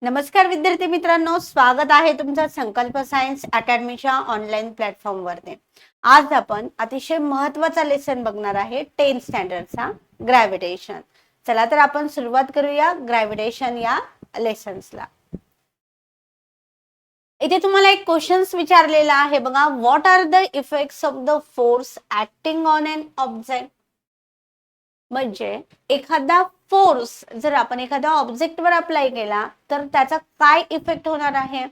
नमस्कार विद्यार्थी मित्रांनो, स्वागत आहे तुमचं संकल्प सायन्स अकॅडमीच्या ऑनलाईन प्लॅटफॉर्मवरती. आज आपण अतिशय महत्त्वाचा लेसन बघणार आहे 10th स्टँडर्डचा ग्रॅव्हिटेशन. चला तर आपण सुरुवात करूया ग्रॅव्हिटेशन या लेसन्सला. इथे तुम्हाला एक क्वेश्चन्स विचारलेला आहे बघा. What are the effects of the force acting on an object? म्हणजे एखादा फोर्स जर आपण एखाद्या ऑब्जेक्टवर अप्लाय केला तर त्याचा काय इफेक्ट होणार आहे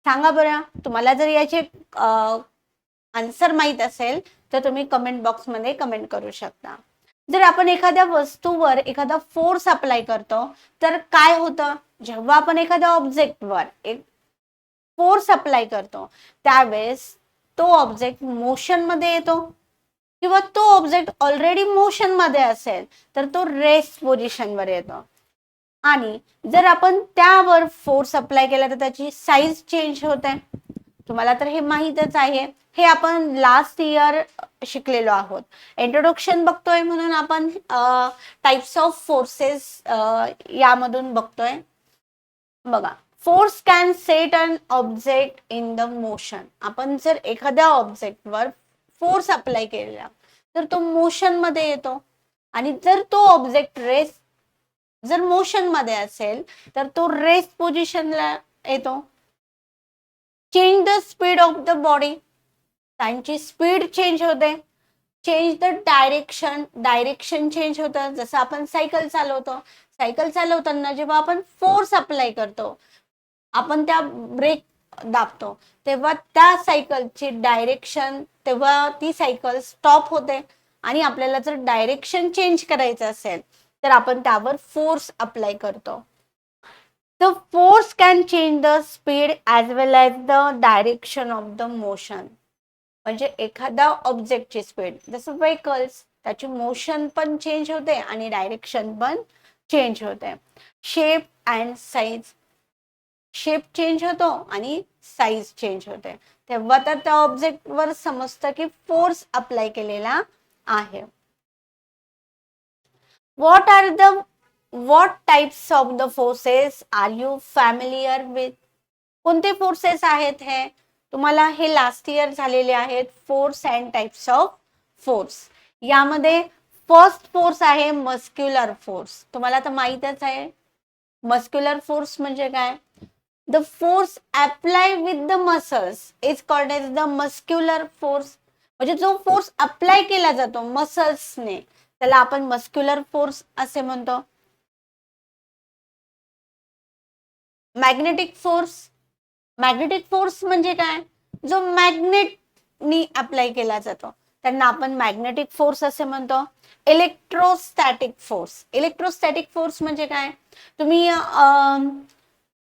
सांगा बरं. तुम्हाला जर याचे आन्सर माहित असेल तर तुम्ही कमेंट बॉक्समध्ये कमेंट करू शकता. जर आपण एखाद्या वस्तूवर एखादा फोर्स अप्लाय करतो तर काय होतं? जेव्हा आपण एखाद्या ऑब्जेक्टवर एक फोर्स अप्लाय करतो त्यावेळेस तो ऑब्जेक्ट मोशन मध्ये येतो किंवा तो ऑब्जेक्ट ऑलरेडी मोशन मध्ये असेल तर तो रेस्ट पोझिशनवर येतो. आणि जर आपण त्यावर फोर्स अप्लाय केला तर त्याची साईज चेंज होते. तुम्हाला तर हे माहीतच आहे. हे आपण लास्ट इयर शिकलेलो आहोत. इंट्रोडक्शन बघतोय म्हणून आपण टाइप्स ऑफ फोर्सेस यामधून बघतोय. बघा, force can set an object in the motion. आपण जर एखाद्या ऑब्जेक्टवर फोर्स अप्लाय केला तर तो मोशन मध्ये येतो. आणि जर तो ऑब्जेक्ट जर मोशन मध्ये असेल तर तो रेस्ट पोझिशनला येतो. Change the speed of the body. त्यांची स्पीड चेंज होते. चेंज द डायरेक्शन चेंज होतं. जसं आपण सायकल चालवताना जेव्हा आपण फोर्स अप्लाय करतो, आपण त्या ब्रेक दाबतो तेव्हा त्या सायकलची डायरेक्शन, तेव्हा ती सायकल स्टॉप होते. आणि आपल्याला जर डायरेक्शन चेंज करायचं असेल तर आपण त्यावर फोर्स अप्लाय करतो. The force can change the speed as well as the direction of the motion. म्हणजे एखादा ऑब्जेक्टची स्पीड, जसं व्हेकल्स, त्याची मोशन पण चेंज होते आणि डायरेक्शन पण चेंज होते. Shape and size. Shape change होतो आणि साईज चेंज होते. तेव्हा तर त्या ऑब्जेक्टवर समजतं की फोर्स अप्लाय केलेला आहे. What types of the forces are you familiar with? कोणते फोर्सेस आहेत हे? तुम्हाला हे लास्ट इयर झालेले आहेत. Force and types of force. यामध्ये फर्स्ट फोर्स आहे मस्क्युलर फोर्स. तुम्हाला तर माहीतच आहे मस्क्युलर फोर्स म्हणजे काय. The force apply with the muscles is called as the muscular force. म्हणजे जो फोर्स अप्लाय केला जातो मसल्सने त्याला आपण मस्क्युलर फोर्स असे म्हणतो. मॅग्नेटिक फोर्स म्हणजे काय? जो मॅग्नेटनी अप्लाय केला जातो त्यांना आपण मॅग्नेटिक फोर्स असे म्हणतो. इलेक्ट्रोस्टॅटिक फोर्स म्हणजे काय? तुम्ही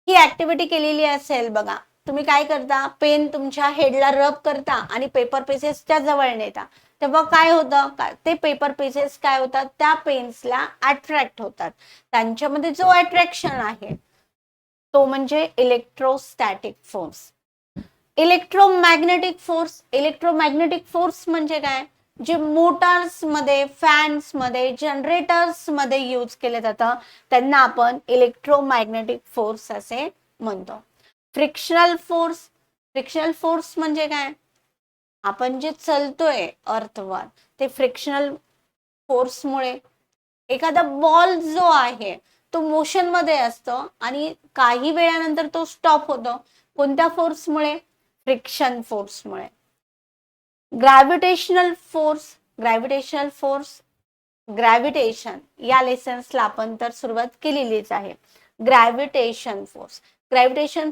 ही ऍक्टिव्हिटी केलेली असेल बघा. तुम्ही काय करता, पेन तुमच्या हेडला रब करता आणि पेपर पेसेसच्या जवळ नेता, तेव्हा काय होतं, ते पेपर पेसेस काय होतात, त्या पेन्सला अट्रॅक्ट होतात. त्यांच्यामध्ये जो अट्रॅक्शन आहे तो म्हणजे इलेक्ट्रोस्टॅटिक फोर्स. इलेक्ट्रोमॅग्नेटिक फोर्स म्हणजे काय? जे मोटार्स मध्ये, फॅन्स मध्ये, जनरेटर्स मध्ये यूज केले जातं त्यांना आपण इलेक्ट्रोमॅग्नेटिक फोर्स असे म्हणतो. फ्रिक्शनल फोर्स म्हणजे काय? आपण जे चलतोय अर्थवर ते फ्रिक्शनल फोर्समुळे. एखादा बॉल जो आहे तो मोशन मध्ये असतो आणि काही वेळानंतर तो स्टॉप होतो. कोणत्या फोर्समुळे? फ्रिक्शन फोर्समुळे. ग्रॅव्हिटेशन या लेसन्सला आपण तर सुरुवात केलेलीच आहे. ग्रॅव्हिटेशन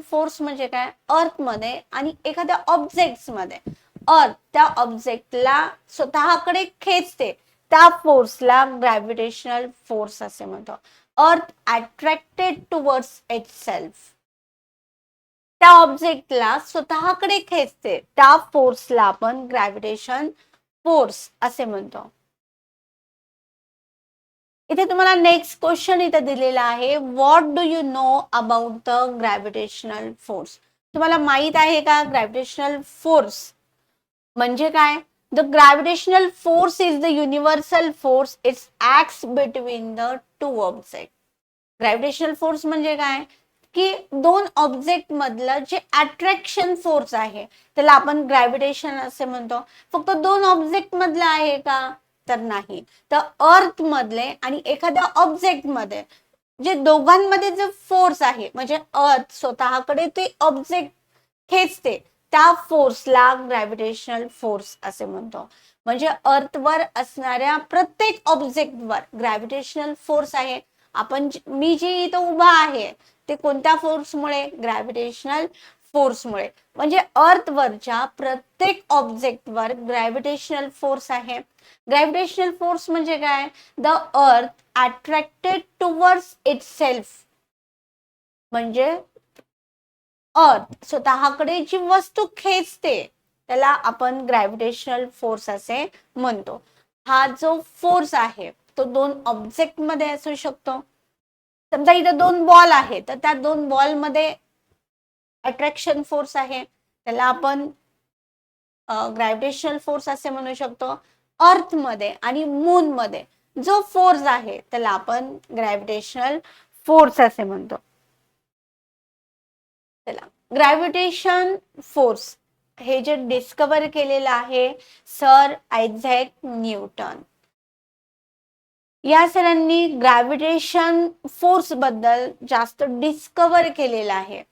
फोर्स म्हणजे काय? अर्थ मध्ये आणि एखाद्या ऑब्जेक्ट मध्ये अर्थ त्या ऑब्जेक्टला स्वतःकडे खेचते, त्या फोर्सला ग्रॅव्हिटेशनल फोर्स असे म्हणतो. अर्थ अट्रॅक्टेड टुवर्ड्स इटसेल्फ. त्या ऑब्जेक्टला स्वतःकडे खेचते त्या फोर्सला आपण ग्रॅव्हिटेशन फोर्स असे म्हणतो. इथे तुम्हाला नेक्स्ट क्वेश्चन इथे दिलेला आहे. What do you know about the gravitational force? तुम्हाला माहित आहे का ग्रॅव्हिटेशनल फोर्स म्हणजे काय? The gravitational force is the universal force. It's acts between the two object. Gravitational force म्हणजे काय? की दोन ऑब्जेक्ट मधलं जे अट्रॅक्शन फोर्स आहे त्याला आपण ग्रॅव्हिटेशन असे म्हणतो. फक्त दोन ऑब्जेक्ट मधलं आहे का, तर नाही. तर अर्थ मधले आणि एखाद्या ऑब्जेक्ट मध्ये जे दोघांमध्ये जे फोर्स आहे, म्हणजे अर्थ स्वतःकडे ते ऑब्जेक्ट खेचते, त्या फोर्सला ग्रॅव्हिटेशनल फोर्स असे म्हणतो. म्हणजे अर्थवर असणाऱ्या प्रत्येक ऑब्जेक्टवर ग्रॅव्हिटेशनल फोर्स आहे. मी जे इथं उभा आहे ते कोणत्या फोर्समुळे, ग्रॅव्हिटेशनल फोर्समुळे. म्हणजे अर्थवरच्या प्रत्येक ऑब्जेक्टवर ग्रॅव्हिटेशनल फोर्स आहे. ग्रॅव्हिटेशनल फोर्स म्हणजे काय, the earth attracted towards itself. म्हणजे अर्थ स्वतःकडे जी वस्तू खेचते त्याला आपण ग्रॅव्हिटेशनल फोर्स असे म्हणतो. हा जो फोर्स आहे तो दोन ऑब्जेक्ट मध्ये असू शकतो. समजा इथं दोन बॉल आहे, तर त्या दोन बॉल मध्ये अट्रॅक्शन फोर्स आहे, त्याला आपण ग्रॅव्हिटेशनल फोर्स असे म्हणू शकतो. अर्थ मध्ये आणि मून मध्ये जो फोर्स आहे त्याला आपण ग्रॅव्हिटेशनल फोर्स असे म्हणतो. त्याला ग्रॅव्हिटेशन फोर्स हे जे डिस्कवर केलेलं आहे सर आयझॅक न्यूटन. या सरांनी ग्रॅव्हिटेशन फोर्स बद्दल जास्त डिस्कवर केलेलं आहे.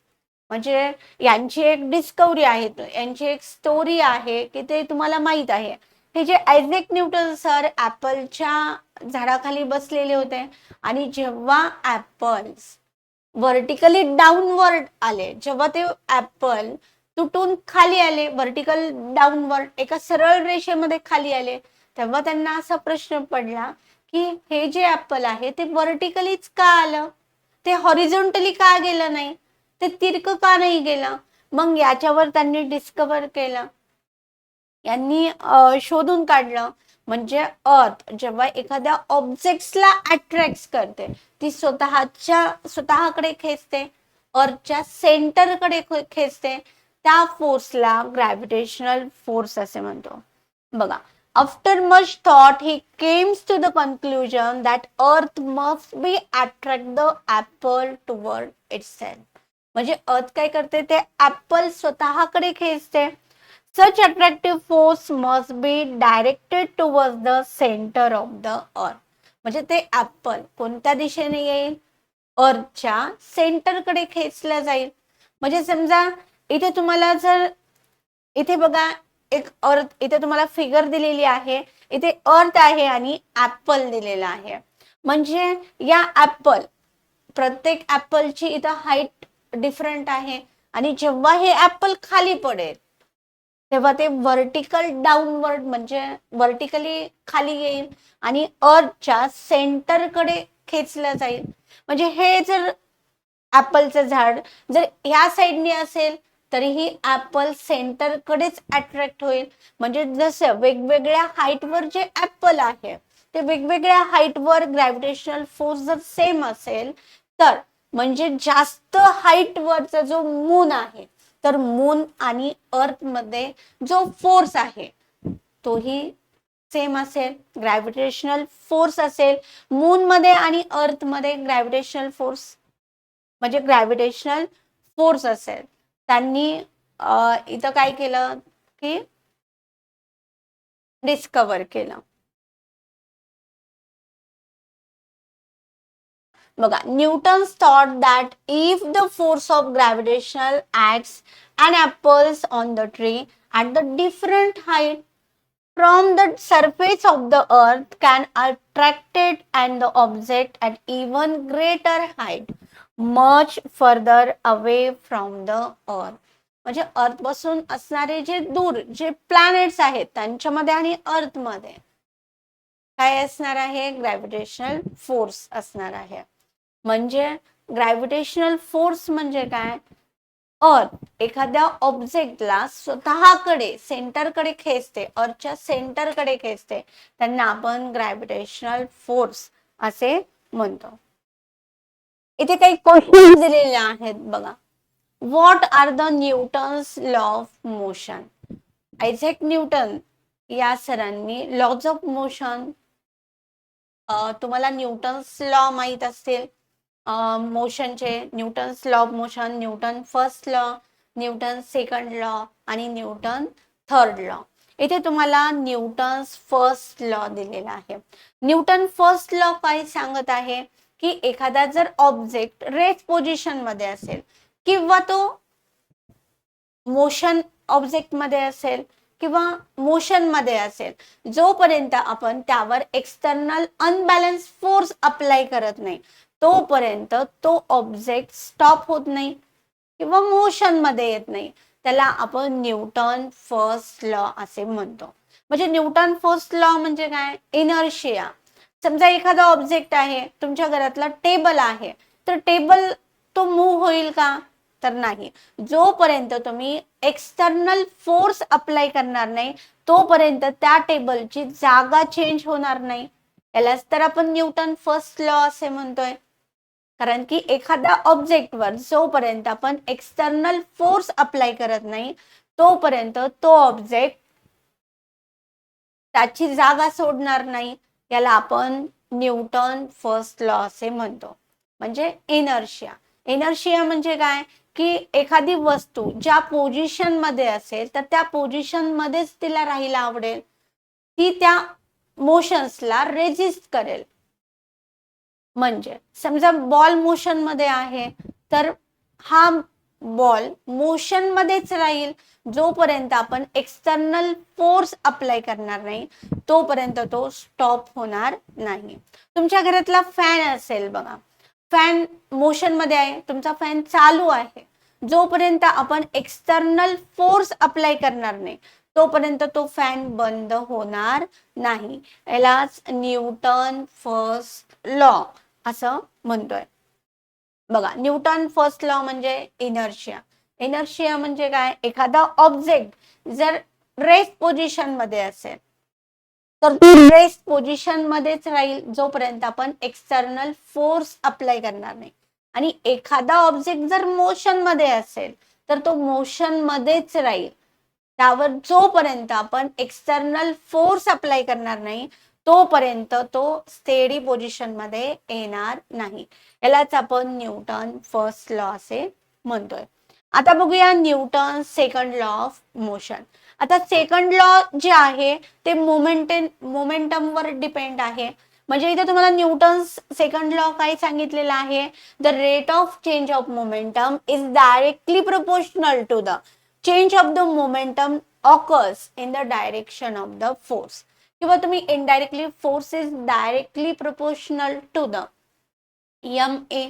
म्हणजे यांची एक डिस्कवरी आहे, यांची एक स्टोरी आहे की ते तुम्हाला माहित आहे. हे जे आयझॅक न्यूटन सर ऍपलच्या झाडाखाली बसलेले होते आणि जेव्हा ऍपल्स व्हर्टिकली डाऊनवर्ड आले, जेव्हा ते ऍपल तुटून खाली आले, व्हर्टिकल डाऊनवर्ड एका सरळ रेषेमध्ये खाली आले, तेव्हा त्यांना असा प्रश्न पडला की हे जे ऍपल आहे ते व्हर्टिकलीच का आलं, ते हॉरिझॉन्टली का गेलं नाही, ते तिरक का नाही गेलं. मग याच्यावर त्यांनी डिस्कवर केलं, यांनी शोधून काढलं. म्हणजे अर्थ जेव्हा एखाद्या ऑब्जेक्ट्सला अट्रॅक्ट करते, ती स्वतःकडे खेचते, अर्थच्या सेंटरकडे खेचते, त्या फोर्सला ग्रॅव्हिटेशनल फोर्स असे म्हणतो. बघा, after much thought he comes to the conclusion that earth must be attract the apple toward itself. म्हणजे अर्थ काय करते, ते ऍपल स्वतःकडे खेचते. Such attractive force must be directed towards the center of the earth. म्हणजे ते ऍपल कोणत्या दिशेने येईल, अर्थच्या सेंटरकडे खेचला जाईल. म्हणजे समजा इथे तुम्हाला जर इथे बघा एक अर्थ, इथे तुम्हाला फिगर दिलेली आहे, इथे अर्थ आहे आणि ऍपल दिलेला आहे. म्हणजे या ऍपल, प्रत्येक ऍपलची इथं हाईट डिफरंट आहे आणि जेव्हा हे ऍपल खाली पडेल तेव्हा ते व्हर्टिकल डाऊनवर्ड म्हणजे व्हर्टिकली खाली येईल आणि अर्थच्या सेंटरकडे खेचलं जाईल. म्हणजे हे जर ऍपलचं झाड जर ह्या साईडने असेल तरीही ऍपल सेंटरकडेच अट्रॅक्ट होईल. म्हणजे जसं वेगवेगळ्या हाईटवर जे ऍपल आहे ते वेगवेगळ्या हाईटवर ग्रॅव्हिटेशनल फोर्स जर सेम असेल तर, म्हणजे जास्त हाईटवरचा जो मून आहे तर मून आणि अर्थ मध्ये जो फोर्स आहे तोही सेम असेल, ग्रॅव्हिटेशनल फोर्स असेल. मून मध्ये आणि अर्थ मध्ये ग्रॅव्हिटेशनल फोर्स म्हणजे ग्रॅव्हिटेशनल फोर्स असेल. त्यांनी इथं काय केलं की डिस्कवर केलं. बघा, Newton's thought that if the force of gravitational acts an apples on the tree at the different height from the surface of the earth can attract it and the object at even greater height much further away from the earth. म्हणजे अर्थ पासून असणारे जे दूर जे planets आहेत त्यांच्यामध्ये आणि अर्थ मध्ये काय असणार आहे, ग्रॅव्हिटेशनल फोर्स असणार आहे. म्हणजे ग्रॅव्हिटेशनल फोर्स म्हणजे काय, अर्थ एखाद्या ऑब्जेक्टला स्वतःकडे सेंटरकडे खेचते, अर्थच्या सेंटरकडे खेचते, त्यांना आपण ग्रॅव्हिटेशनल फोर्स असे म्हणतो. इथे काही क्वेश्चन दिलेले आहेत बघा. What are the Newton's law of motion. Isaac Newton या सरांनी लॉज ऑफ मोशन, तुम्हाला न्यूटन्स लॉ माहित असतील, मोशनचे Newton's law of motion, Newton first law, Newton second law आणि न्यूटन थर्ड लॉ. इथे तुम्हाला न्यूटन्स फर्स्ट लॉ दिलेला आहे. न्यूटन फर्स्ट लॉ काय सांगत आहे की एखादा जर ऑब्जेक्ट रेस्ट पोझिशन मध्ये असेल किंवा तो मोशन ऑब्जेक्ट मध्ये असेल किंवा मोशन मध्ये असेल, जोपर्यंत आपण त्यावर एक्सटर्नल अनबॅलन्स फोर्स अप्लाय करत नाही तोपर्यंत तो ऑब्जेक्ट स्टॉप होत नाही किंवा मोशन मध्ये येत नाही. त्याला आपण न्यूटन फर्स्ट लॉ असे म्हणतो. म्हणजे न्यूटन फर्स्ट लॉ म्हणजे काय? इनर्शिया. समजा एखादा ऑब्जेक्ट आहे, तुमच्या घरातला टेबल आहे, तर टेबल तो मूव्ह होईल का? तर नाही. जोपर्यंत तुम्ही एक्सटर्नल फोर्स अप्लाय करणार नाही तोपर्यंत त्या टेबलची जागा चेंज होणार नाही. यालाच तर आपण न्यूटन फर्स्ट लॉ असे म्हणतोय. कारण की एखाद्या ऑब्जेक्टवर जोपर्यंत आपण एक्सटर्नल फोर्स अप्लाय करत नाही तोपर्यंत तो ऑब्जेक्ट त्याची जागा सोडणार नाही. याला आपण न्यूटन फर्स्ट लॉ असे म्हणतो. म्हणजे इनर्शिया. इनर्शिया म्हणजे काय की एखादी वस्तू ज्या पोझिशन मध्ये असेल तर त्या पोझिशन मध्येच तिला राहायला आवडेल, ती त्या मोशन्सला रेजिस्ट करेल. म्हणजे समजा बॉल मोशन मध्ये आहे तर हा बॉल मोशन मध्येच राहील जोपर्यंत आपण एक्सटर्नल फोर्स अप्लाय करणार नाही तोपर्यंत तो स्टॉप होणार नाही. तुमच्या घरातला फॅन असेल बघा, फॅन मोशन मध्ये आहे, तुमचा फॅन चालू आहे, जोपर्यंत आपण एक्सटर्नल फोर्स अप्लाय करणार नाही तोपर्यंत तो फॅन बंद होणार नाही. यालाच न्यूटन फर्स्ट लॉ असं म्हणतोय. बघा, न्यूटन फर्स्ट लॉ म्हणजे इनर्शिया. इनर्शिया म्हणजे काय? एखादा ऑब्जेक्ट जर रेस्ट पोझिशन मध्ये असेल तर तो रेस्ट पोझिशन मध्येच राहील जोपर्यंत आपण एक्सटर्नल फोर्स अप्लाय करणार नाही. आणि एखादा ऑब्जेक्ट जर मोशन मध्ये असेल तर तो मोशन मध्येच राहील त्यावर जोपर्यंत आपण एक्सटर्नल फोर्स अप्लाय करणार नाही तोपर्यंत तो स्टेडी पोझिशन मध्ये येणार नाही. यालाच आपण न्यूटन फर्स्ट लॉ असे म्हणतोय. आता बघूया Newton second law of motion. आता सेकंड लॉ जे आहे ते मोमेंटम वर डिपेंड आहे. म्हणजे इथे तुम्हाला न्यूटन सेकंड लॉ काय सांगितलेला आहे? The rate of change of momentum is directly proportional to the change of the momentum occurs in the direction of the force. किंवा तुम्ही indirectly force is directly proportional to the MA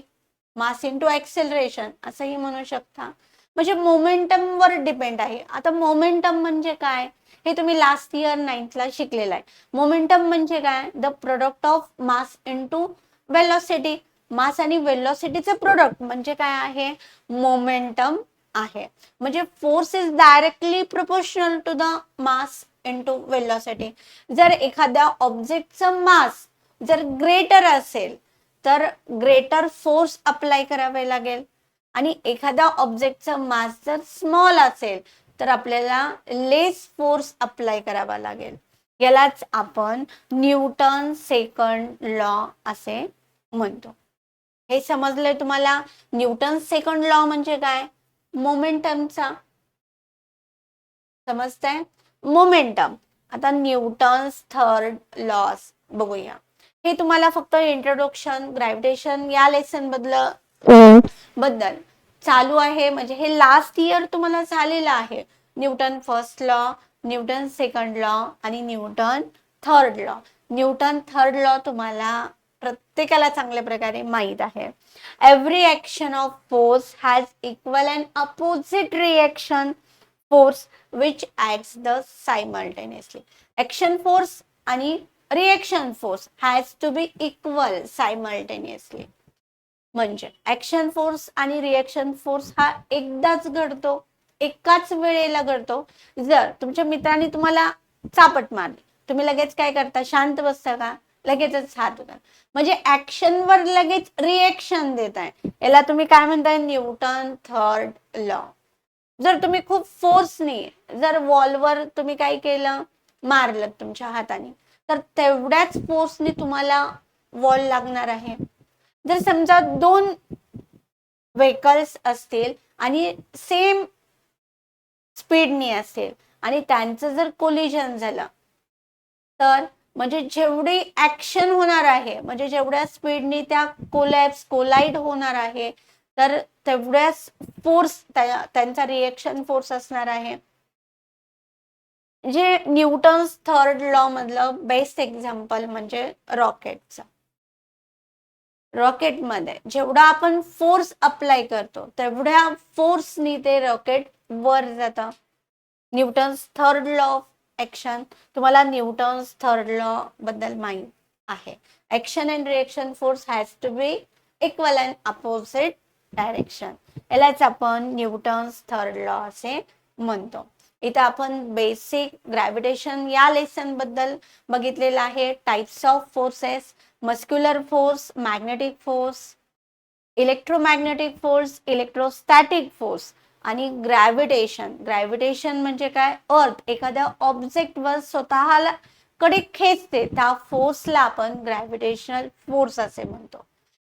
mass into acceleration असंही म्हणू शकता. म्हणजे momentum वर depend आहे. आता momentum म्हणजे काय हे तुम्ही लास्ट इयर 9th ला शिकलेला आहे. मोमेंटम म्हणजे काय? The product of mass into velocity. Mass आणि वेलोसिटीचे प्रोडक्ट म्हणजे काय आहे? मोमेंटम आहे. म्हणजे force is directly proportional to the mass into velocity. जर एखाद्या ऑब्जेक्टचं मास जर ग्रेटर असेल तर ग्रेटर फोर्स अप्लाय करावे लागेल आणि एखाद्या ऑब्जेक्टचा मास जर स्मॉल असेल तर आपल्याला लेस फोर्स अप्लाय करावा लागेल. यालाच आपण न्यूटन सेकंड लॉ असे म्हणतो. हे समजलंय तुम्हाला? न्यूटन सेकंड लॉ म्हणजे काय? मोमेंटमचा. समजतंय? मोमेंटम. आता न्यूटन थर्ड लॉस बघूया. हे तुम्हाला फक्त इंट्रोडक्शन ग्रॅव्हिटेशन या लेसन बद्दल चालू आहे. म्हणजे हे लास्ट इयर तुम्हाला झालेलं आहे. Newton first law, Newton second law आणि Newton third law. Newton third law तुम्हाला प्रत्येकाला चांगल्या प्रकारे माहित आहे. Every action of force has equal and opposite reaction force which acts the simultaneously. Action force आणि reaction force has to be equal simultaneously. म्हणजे action force आणि reaction force हा एकदाच घडतो, एकाच वेळेला घडतो. जर तुमच्या मित्राने तुम्हाला चापट मारली, तुम्ही लगेच काय करता? शांत बसता का? लगेचच हात होता. म्हणजे ऍक्शन वर लगेच रिएक्शन देत आहे. याला तुम्ही काय म्हणताय? Newton third law. जर तुम्ही खूप फोर्सने जर वॉलवर तुम्ही काय केलं? मारलं तुमच्या हाताने, तर तेवढ्याच फोर्सने तुम्हाला वॉल लागणार आहे. जर समजा दोन व्हेकल्स असतील आणि सेम स्पीडनी असेल आणि त्यांचं जर कोलिजन झालं, तर म्हणजे जेवढी ऍक्शन होणार आहे, म्हणजे जेवढ्या स्पीडनी त्या कोलाइड होणार आहे, तर तेवढ्याच फोर्स त्यांचा रिएक्शन फोर्स असणार आहे. जे न्यूटन्स थर्ड लॉ मधलं बेस्ट एक्झाम्पल म्हणजे रॉकेटचं. रॉकेटमध्ये जेवढा आपण फोर्स अप्लाय करतो तेवढ्या फोर्सनी ते रॉकेट वर जातं. Newton's third law of action. तुम्हाला न्यूटन्स थर्ड लॉ बद्दल माहित आहे. Action and reaction force has to be equal and opposite direction. यालाच आपण न्यूटन्स थर्ड लॉ असे म्हणतो. इथं आपण बेसिक ग्रॅव्हिटेशन या लेसन बद्दल बघितलेलं आहे. Types of forces, muscular force, magnetic force, electromagnetic force, electrostatic force आणि ग्रॅव्हिटेशन. ग्रॅव्हिटेशन म्हणजे काय? अर्थ एखाद्या ऑब्जेक्टवर स्वतःला कडे खेचते, त्या फोर्सला आपण ग्रॅव्हिटेशनल फोर्स असे म्हणतो.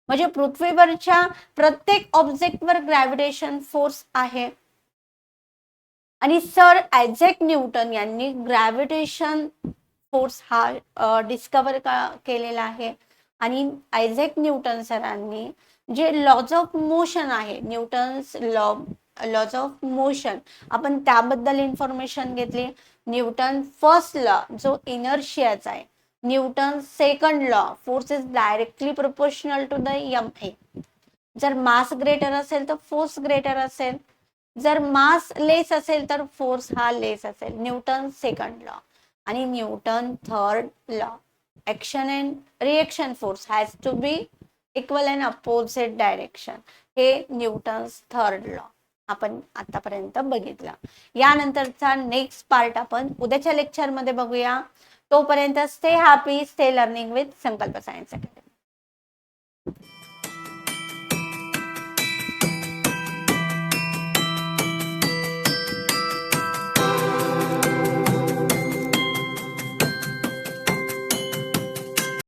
म्हणजे पृथ्वीवरच्या प्रत्येक ऑब्जेक्टवर ग्रॅव्हिटेशन फोर्स आहे. आणि सर आयझॅक न्यूटन यांनी ग्रॅव्हिटेशन फोर्स हा डिस्कवर केलेला आहे. आणि आयझॅक न्यूटन सरांनी जे लॉज ऑफ मोशन आहे, न्यूटन्स लॉज ऑफ मोशन, आपण त्याबद्दल इन्फॉर्मेशन घेतली. न्यूटन फर्स्ट लॉ जो इनर्शियाचा आहे. Newton second law, force is directly proportional to the M. जर मास ग्रेटर असेल तर फोर्स ग्रेटर असेल, जर मास लेस असेल तर फोर्स हा लेस असेल. Newton second law. आणि Newton third law, action and reaction force has to be equal and opposite direction. हे न्यूटन्स थर्ड लॉ आपण आतापर्यंत बघितला. यानंतरचा नेक्स्ट पार्ट आपण उद्याच्या लेक्चर मध्ये बघूया. तोपर्यंत stay happy, stay learning with संकल्प सायन्स अकॅडमी.